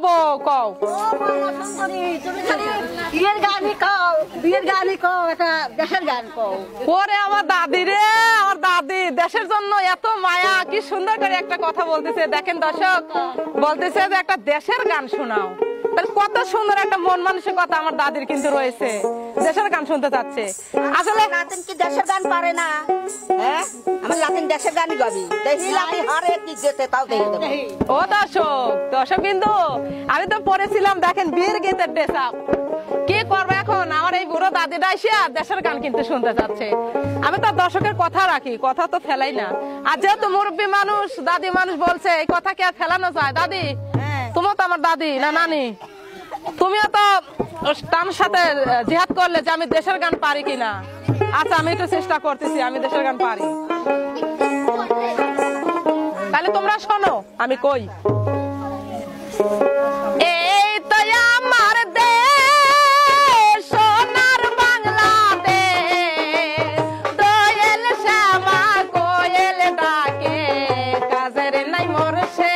গাবো কও? বিয়ের গানই কও, বিয়ের গানই কও, একটা দেশের গান কও। ওরে আমার দাদি রে, আমার দাদি দেশের জন্য এত মায়া, কি সুন্দর করে একটা কথা বলতেছে। দেখেন দর্শক, বলতেছে যে একটা দেশের গান শোনাও। তাহলে কত সুন্দর একটা মন মানসিকতা আমার দাদির কিন্তু রয়েছে, দেশের গান শুনতে চাচ্ছে। আসলে লাতিন কি দেশের গান পারে না? হ্যাঁ, আমার লাতিন দেশের গানই গাবি। দেখি লাতি হারে কি যেতে তাও দেখে দেবো। ও দর্শক, দর্শক বিন্দু, আমি তো পড়েছিলাম দেখেন বীর গীতের ড্রেস আপ। কি করবো এখন, আমার এই বুড়ো দাদিটা এসে দেশের গান কিন্তু শুনতে চাচ্ছে। আমি তো দর্শকের কথা রাখি, কথা তো ফেলাই না। আর যেহেতু মুরব্বী মানুষ, দাদি মানুষ বলছে, এই কথা কি আর ফেলানো যায়? দাদি, তুমিও তো আমার দাদি না নানি, তুমিও তো তার সাথে জিহাদ করলে যে আমি দেশের গান পারি কিনা। আচ্ছা, আমি একটু চেষ্টা করতেছি, আমি দেশের গান পারি। তাহলে তোমরা শোনো আমি কই। এই তো আমার দেশ, সোনার বাংলাদেশ, দোয়েল শ্যামা কোয়েল ডাকে, কাজের নাই মোর সে